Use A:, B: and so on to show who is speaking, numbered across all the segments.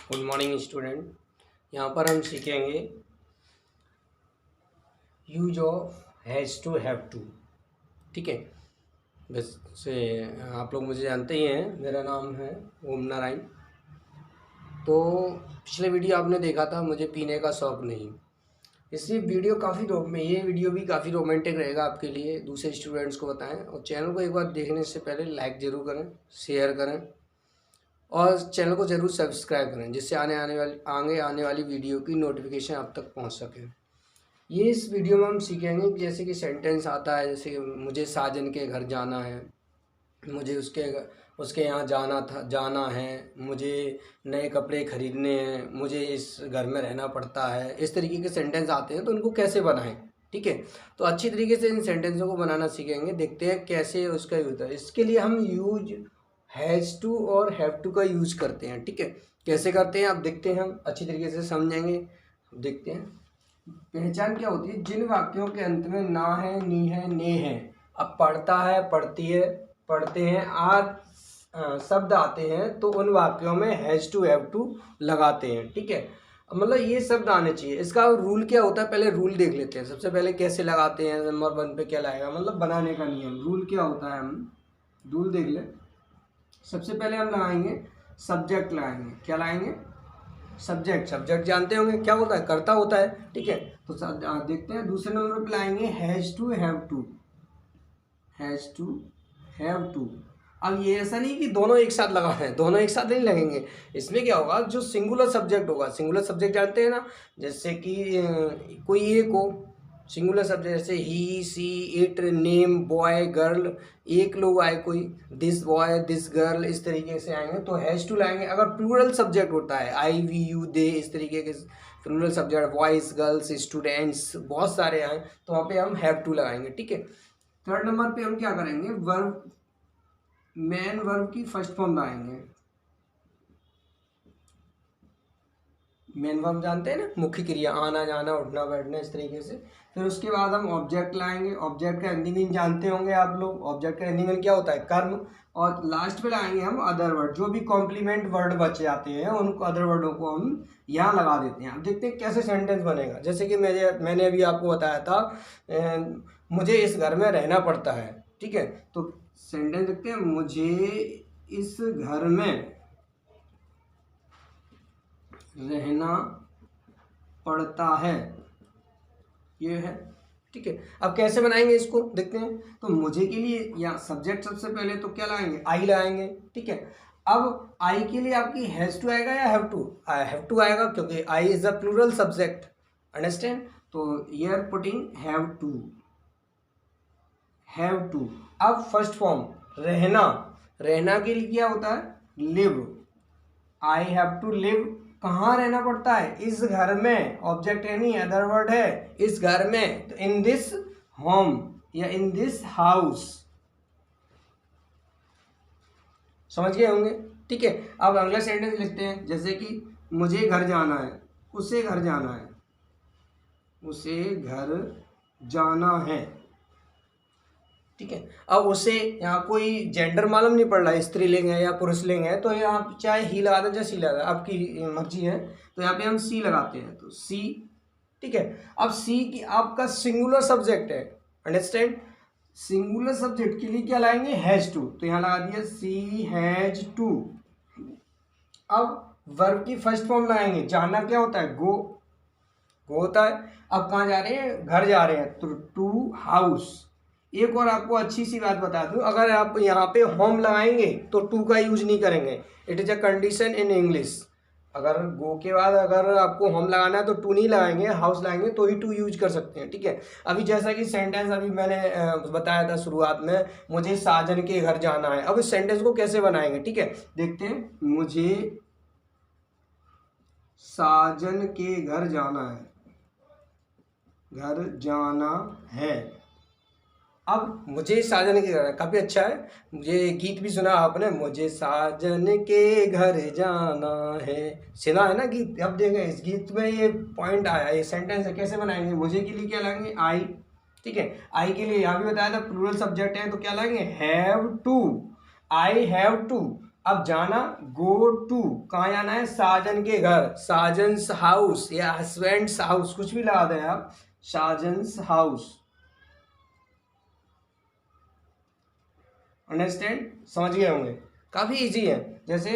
A: Good morning student. यहाँ पर हम सीखेंगे use of has to have to. ठीक है, वैसे आप लोग मुझे जानते ही हैं, मेरा नाम है ओम नारायण। तो पिछले वीडियो आपने देखा था मुझे पीने का शौक़ नहीं, इसलिए ये वीडियो भी काफ़ी रोमांटिक रहेगा आपके लिए। दूसरे स्टूडेंट्स को बताएं और चैनल को एक बार देखने से पहले लाइक ज़रूर करें, शेयर करें और चैनल को ज़रूर सब्सक्राइब करें, जिससे आगे आने वाली वीडियो की नोटिफिकेशन आप तक पहुंच सके। ये इस वीडियो में हम सीखेंगे कि जैसे कि सेंटेंस आता है, जैसे कि मुझे साजन के घर जाना है, मुझे उसके यहाँ जाना है, मुझे नए कपड़े खरीदने हैं, मुझे इस घर में रहना पड़ता है। इस तरीके के सेंटेंस आते हैं, तो उनको कैसे बनाएं। ठीक है, तो अच्छी तरीके से इन सेंटेंसों को बनाना सीखेंगे। देखते हैं कैसे उसका यूज़ है। इसके लिए हम यूज हैज़ टू और हैव टू का यूज करते हैं। ठीक है, कैसे करते हैं आप देखते हैं, हम अच्छी तरीके से समझेंगे। देखते हैं पहचान क्या होती है। जिन वाक्यों के अंत में ना है, नी है, ने है, अब पढ़ता है, पढ़ती है, पढ़ते हैं शब्द आते हैं, तो उन वाक्यों में हैज़ टू हैव टू लगाते हैं। ठीक है, मतलब ये शब्द आने चाहिए। इसका रूल क्या होता है, पहले रूल देख लेते हैं। सबसे पहले कैसे लगाते हैं, नंबर 1 पे क्या लगाएगा, मतलब बनाने का नियम, रूल क्या होता है, हम रूल देख लें। सबसे पहले हम लगाएंगे सब्जेक्ट, लगाएंगे क्या लगाएंगे, सब्जेक्ट। सब्जेक्ट जानते होंगे क्या होता है, कर्ता होता है। ठीक है, तो देखते हैं। दूसरे नंबर पे लाएंगे has to have to, has to have to. अब ये ऐसा नहीं कि दोनों एक साथ लगा है, दोनों एक साथ नहीं लगेंगे। इसमें क्या होगा, जो सिंगुलर सब्जेक्ट होगा, सिंगुलर सब्जेक्ट जानते हैं ना, जैसे कि कोई एक हो, सिंगुलर सब्जेक्ट जैसे ही, सी, इट, नेम, बॉय, गर्ल, एक लोग आए कोई, दिस बॉय, दिस गर्ल, इस तरीके से आएंगे तो हैज़ टू लाएंगे। अगर प्लूरल सब्जेक्ट होता है, आई, वी, यू, दे, इस तरीके के plural subject, boys, girls, students, बहुत सारे आए, तो वहाँ पे हम हैव टू लगाएंगे। ठीक है, थर्ड नंबर पे हम क्या करेंगे, वर्ब, मेन वर्ब की फर्स्ट फॉर्म लाएंगे। मेन वर्ब जानते हैं ना, मुख्य क्रिया, आना जाना उठना बैठना, इस तरीके से। फिर उसके बाद हम ऑब्जेक्ट लाएंगे। ऑब्जेक्ट का हिंदी मीन जानते होंगे आप लोग, ऑब्जेक्ट का हिंदी मीन क्या होता है, कर्म। और लास्ट पे लाएंगे हम अदर वर्ड, जो भी कॉम्प्लीमेंट वर्ड बचे जाते हैं उन अदर वर्डों को हम यहाँ लगा देते हैं। अब देखते हैं कैसे सेंटेंस बनेगा। जैसे कि मैंने अभी आपको बताया था, मुझे इस घर में रहना पड़ता है। ठीक है, तो सेंटेंस देखते हैं, मुझे इस घर में रहना पड़ता है, ये है। ठीक है, अब कैसे बनाएंगे इसको देखते हैं। तो मुझे के लिए या सब्जेक्ट सबसे पहले तो क्या लाएंगे, आई लाएंगे। ठीक है, अब आई के लिए आपकी हैज़ टू आएगा या हैव टू, हैव टू आएगा, क्योंकि I is a plural subject, understand. तो ये are putting have to, have to. अब फर्स्ट फॉर्म रहना, रहना के लिए क्या होता है, live, I have to live. कहाँ रहना पड़ता है, इस घर में, ऑब्जेक्ट है नहीं, अदर वर्ड है, इस घर में, तो इन दिस होम या इन दिस हाउस। समझ गए होंगे। ठीक है, अब अगला सेंटेंस लिखते हैं। जैसे कि मुझे घर जाना है, उसे घर जाना है, उसे घर जाना है। ठीक है, अब उसे यहाँ कोई जेंडर मालूम नहीं पड़ रहा है, स्त्रीलिंग है या पुरुषलिंग है, तो यहाँ आप चाहे ही लगा दें चाहे सी लगा दें, आपकी मर्जी है। तो यहाँ पे हम सी लगाते हैं, तो सी। ठीक है, अब सी की आपका सिंगुलर सब्जेक्ट है, अंडरस्टैंड। सिंगुलर सब्जेक्ट के लिए क्या लाएंगे, हैज टू, तो यहाँ लगा दिया सी हैज टू। अब वर्ब की फर्स्ट फॉर्म लगाएंगे। जाना क्या होता है, गो, गो होता है। अब कहाँ जा रहे हैं, घर जा रहे हैं, तो टू हाउस। एक और आपको अच्छी सी बात बता दूं, अगर आप यहाँ पे होम लगाएंगे तो टू का यूज नहीं करेंगे, it is a condition in English. अगर गो के बाद अगर आपको होम लगाना है तो टू नहीं लगाएंगे, हाउस लगाएंगे तो ही टू यूज कर सकते हैं। ठीक है, अभी जैसा कि सेंटेंस अभी मैंने बताया था शुरुआत में, मुझे साजन के घर जाना है। अब इस सेंटेंस को कैसे बनाएंगे, ठीक है, देखते हैं। मुझे साजन के घर जाना है, घर जाना है। अब मुझे साजन के घर, काफ़ी अच्छा है, मुझे गीत भी सुना आपने, मुझे साजन के घर जाना है, सुना है ना गीत। अब देखें इस गीत में ये पॉइंट आया, ये सेंटेंस है, कैसे बनाएंगे। मुझे के लिए क्या लाएंगे, आई। ठीक है, आई के लिए यहाँ भी बताया था प्लूरल सब्जेक्ट है, तो क्या लाएंगे, have to, I have to. अब जाना, गो टू, कहाँ जाना है, साजन के घर, साजन्स हाउस या हस्बैंड्स हाउस, कुछ भी लगा दें आप, साजन्स हाउस। अंडरस्टैंड, समझ गए होंगे, काफ़ी इजी है। जैसे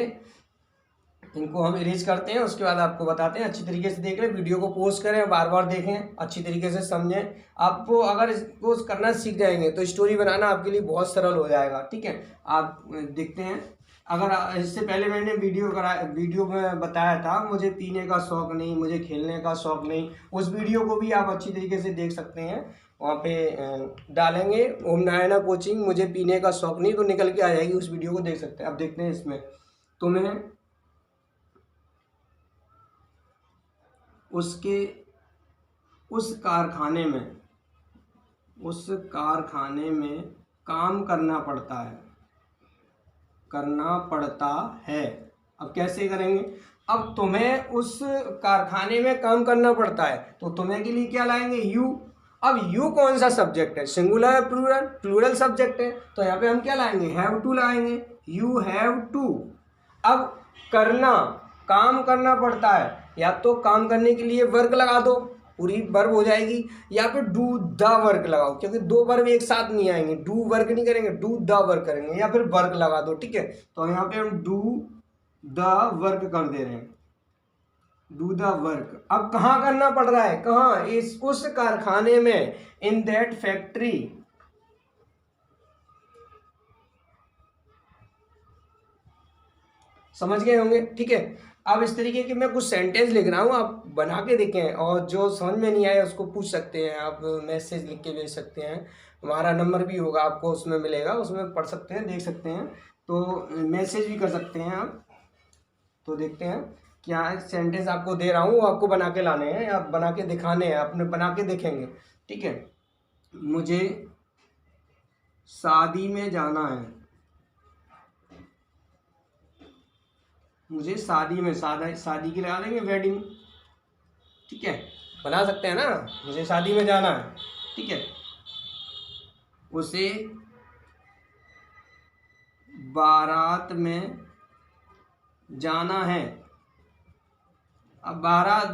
A: इनको हम इरेज करते हैं, उसके बाद आपको बताते हैं, अच्छी तरीके से देख लें, वीडियो को पोस्ट करें, बार बार देखें, अच्छी तरीके से समझें। आपको अगर इसको करना सीख जाएंगे तो स्टोरी बनाना आपके लिए बहुत सरल हो जाएगा, ठीक है। आप देखते हैं, अगर इससे पहले मैंने वीडियो में बताया था मुझे पीने का शौक़ नहीं, मुझे खेलने का शौक़ नहीं, उस वीडियो को भी आप अच्छी तरीके से देख सकते हैं। वहाँ पे डालेंगे ओम नारायणा कोचिंग मुझे पीने का शौक़ नहीं, तो निकल के आ जाएगी, उस वीडियो को देख सकते हैं। अब देखते हैं इसमें, तो मैं उस कारखाने में काम करना पड़ता है। अब कैसे करेंगे, अब तुम्हें उस कारखाने में काम करना पड़ता है, तो तुम्हें के लिए क्या लाएंगे, यू। अब यू कौन सा सब्जेक्ट है, सिंगुलर है प्लूरल, प्लूरल सब्जेक्ट है, तो यहाँ पे हम क्या लाएंगे, हैव टू लाएंगे, यू हैव टू। अब करना, काम करना पड़ता है, या तो काम करने के लिए वर्क लगा दो, पूरी वर्ब हो जाएगी, या फिर डू द वर्क लगाओ, क्योंकि दो वर्ब एक साथ नहीं आएंगे, डू वर्क नहीं करेंगे, डू द वर्क करेंगे, या फिर वर्क लगा दो, ठीक है। तो यहाँ पे हम डू द वर्क कर दे रहे हैं, डू द वर्क। अब कहाँ करना पड़ रहा है, कहाँ, उस कारखाने में, इन दैट फैक्ट्री। समझ गए होंगे, ठीक है। अब इस तरीके के मैं कुछ सेंटेंस लिख रहा हूँ, आप बना के देखें, और जो समझ में नहीं आया उसको पूछ सकते हैं, आप मैसेज लिख के भेज सकते हैं, हमारा नंबर भी होगा आपको उसमें मिलेगा, उसमें पढ़ सकते हैं, देख सकते हैं, तो मैसेज भी कर सकते हैं आप। तो देखते हैं क्या सेंटेंस आपको दे रहा हूँ, वो आपको बना के लाने हैं, आप बना के दिखाने हैं, अपने बना के देखेंगे, ठीक है। मुझे शादी में जाना है, मुझे शादी में, शादी के लगा देंगे वेडिंग, ठीक है, बना सकते हैं ना, मुझे शादी में जाना है, ठीक है। उसे बारात में जाना है। अब बारात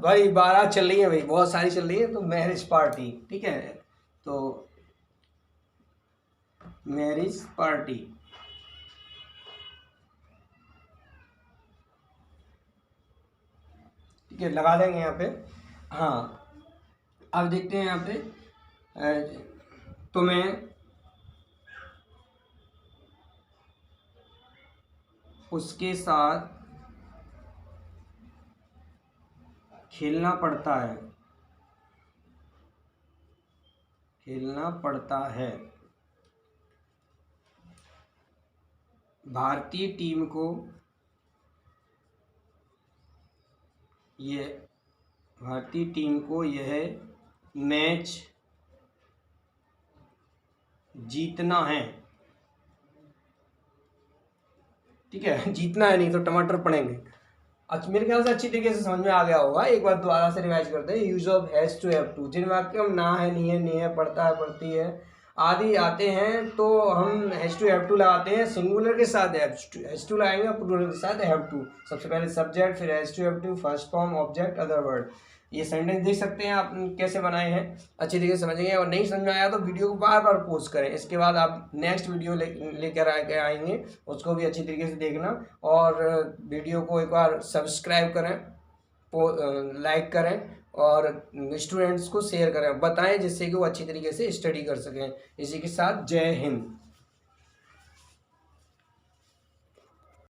A: भाई बारात चल रही है भाई, बहुत सारी चल रही है, तो मैरिज पार्टी, ठीक है, तो मैरिज पार्टी, ठीक है, लगा देंगे यहाँ पे। हाँ, अब देखते हैं यहाँ पे, तुम्हें उसके साथ खेलना पड़ता है। भारतीय टीम को यह मैच जीतना है, ठीक है, जीतना है, नहीं तो टमाटर पड़ेंगे। अच्छा, मेरे ख्याल से अच्छी तरीके से समझ में आ गया होगा, एक बार दोबारा से रिवाइज करते हैं। Use of has to have to, जिन वाक्यों में ना है, नहीं है, पढ़ता है, पढ़ती है आदि आते हैं, तो हम हैज टू हैव टू लगाते हैं। सिंगुलर के साथ हैज टू लगाएंगे, प्लूरल के साथ हैव टू। सबसे पहले सब्जेक्ट, फिर has to have to, first form, object, other word. ये सेंटेंस देख सकते हैं आप कैसे बनाए हैं, अच्छी तरीके से समझेंगे। और नहीं समझ में आया तो वीडियो को बार बार पॉज करें, इसके बाद आप नेक्स्ट वीडियो लेकर आएंगे, उसको भी अच्छी तरीके से देखना, और वीडियो को एक बार सब्सक्राइब करें, लाइक करें, और स्टूडेंट्स को शेयर करें, बताएं, जिससे कि वो अच्छी तरीके से स्टडी कर सकें। इसी के साथ जय हिंद।